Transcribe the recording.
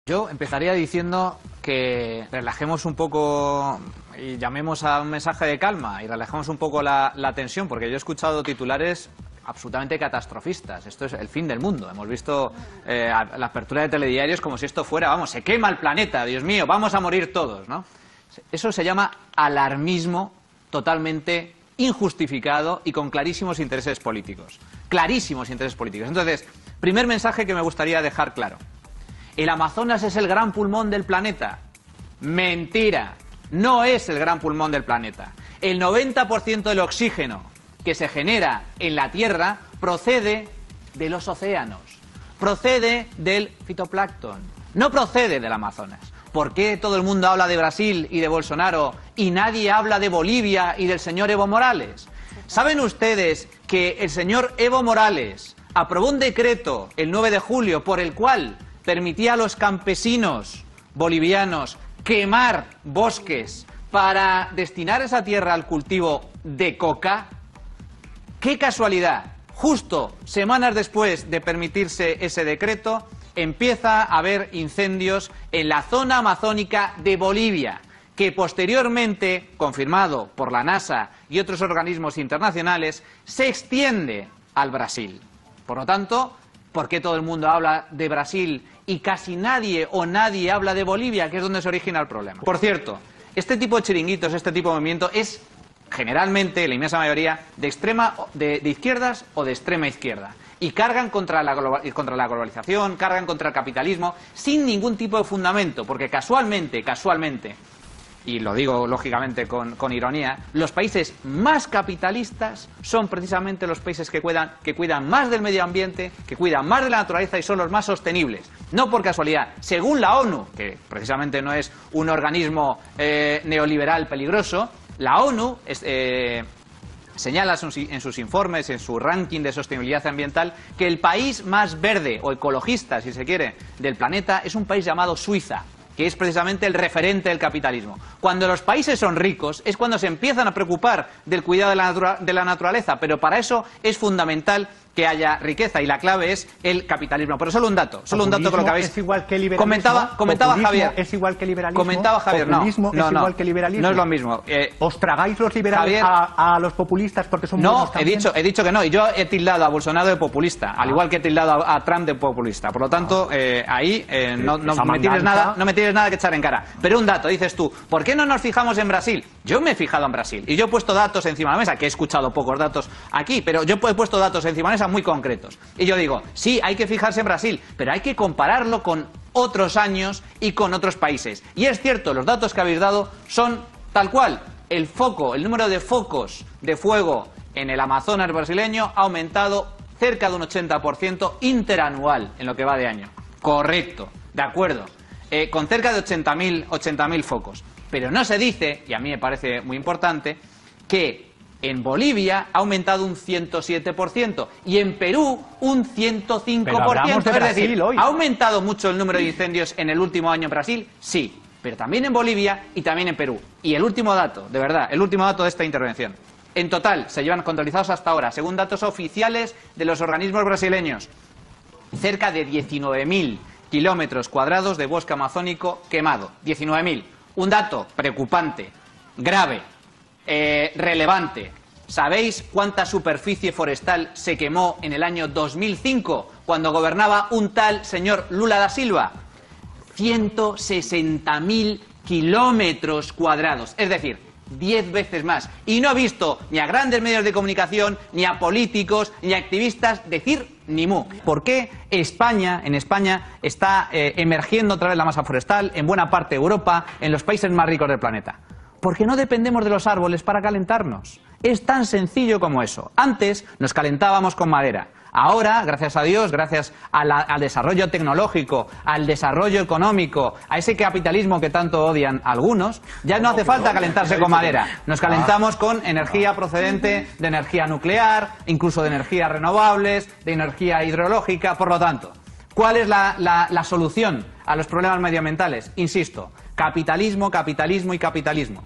Yo empezaría diciendo que relajemos un poco y llamemos a un mensaje de calma y relajemos un poco la tensión, porque yo he escuchado titulares absolutamente catastrofistas. Esto es el fin del mundo. Hemos visto la apertura de telediarios como si esto fuera, vamos, se quema el planeta, Dios mío, vamos a morir todos, ¿no? Eso se llama alarmismo totalmente injustificado y con clarísimos intereses políticos. Clarísimos intereses políticos. Entonces, primer mensaje que me gustaría dejar claro. ¿El Amazonas es el gran pulmón del planeta? Mentira, no es el gran pulmón del planeta. El 90% del oxígeno que se genera en la Tierra procede de los océanos, procede del fitoplancton, no procede del Amazonas. ¿Por qué todo el mundo habla de Brasil y de Bolsonaro y nadie habla de Bolivia y del señor Evo Morales? ¿Saben ustedes que el señor Evo Morales aprobó un decreto el 9 de julio por el cual permitía a los campesinos bolivianos quemar bosques para destinar esa tierra al cultivo de coca? ¡Qué casualidad! Justo semanas después de permitirse ese decreto, empieza a haber incendios en la zona amazónica de Bolivia, que posteriormente, confirmado por la NASA y otros organismos internacionales, se extiende al Brasil. Por lo tanto, ¿por qué todo el mundo habla de Brasil y casi nadie o nadie habla de Bolivia, que es donde se origina el problema? Por cierto, este tipo de chiringuitos, este tipo de movimiento es generalmente, la inmensa mayoría, de izquierdas o de extrema izquierda. Y cargan contra la globalización, cargan contra el capitalismo, sin ningún tipo de fundamento, porque casualmente, y lo digo lógicamente con ironía, los países más capitalistas son precisamente los países que cuidan más del medio ambiente, que cuidan más de la naturaleza y son los más sostenibles. No por casualidad. Según la ONU, que precisamente no es un organismo neoliberal peligroso, la ONU señala en sus informes, en su ranking de sostenibilidad ambiental, que el país más verde o ecologista, si se quiere, del planeta es un país llamado Suiza, que es precisamente el referente del capitalismo. Cuando los países son ricos es cuando se empiezan a preocupar del cuidado de la naturaleza, pero para eso es fundamental que haya riqueza y la clave es el capitalismo. Pero solo un dato con lo que habéis... ¿Es igual que liberalismo? Comentaba Javier. ¿Es igual que liberalismo? Comentaba Javier, ¿Populismo es igual que liberalismo? No es lo mismo. ¿Os tragáis los liberales a los populistas porque son buenos también? No, he dicho que no. Y yo he tildado a Bolsonaro de populista, al igual que he tildado a Trump de populista. Por lo tanto, ahí no me tienes nada que echar en cara. Pero un dato, dices tú, ¿por qué no nos fijamos en Brasil? Yo me he fijado en Brasil y yo he puesto datos encima de la mesa, que he escuchado pocos datos aquí, pero yo he puesto datos encima de la mesa muy concretos. Y yo digo, sí, hay que fijarse en Brasil, pero hay que compararlo con otros años y con otros países. Y es cierto, los datos que habéis dado son tal cual. El número de focos de fuego en el Amazonas brasileño ha aumentado cerca de un 80% interanual en lo que va de año. Correcto, de acuerdo. Con cerca de 80.000 focos. Pero no se dice, y a mí me parece muy importante, que en Bolivia ha aumentado un 107% y en Perú un 105%. Es decir, ¿ha aumentado mucho el número de incendios en el último año en Brasil? Sí, pero también en Bolivia y también en Perú. Y el último dato, de verdad, el último dato de esta intervención. En total, se llevan contabilizados hasta ahora, según datos oficiales de los organismos brasileños, cerca de 19.000 kilómetros cuadrados de bosque amazónico quemado. 19.000. Un dato preocupante, grave, relevante. ¿Sabéis cuánta superficie forestal se quemó en el año 2005 cuando gobernaba un tal señor Lula da Silva? 160.000 kilómetros cuadrados, es decir, 10 veces más. Y no he visto ni a grandes medios de comunicación, ni a políticos, ni a activistas decir ni mu. ¿Por qué en España está emergiendo otra vez la masa forestal, en buena parte de Europa, en los países más ricos del planeta? Porque no dependemos de los árboles para calentarnos. Es tan sencillo como eso. Antes nos calentábamos con madera. Ahora, gracias a Dios, gracias al desarrollo tecnológico, al desarrollo económico, a ese capitalismo que tanto odian algunos, ya no hace falta calentarse con madera. Nos calentamos con energía procedente de energía nuclear, incluso de energías renovables, de energía hidrológica. Por lo tanto, ¿cuál es la solución a los problemas medioambientales? Insisto, capitalismo, capitalismo y capitalismo.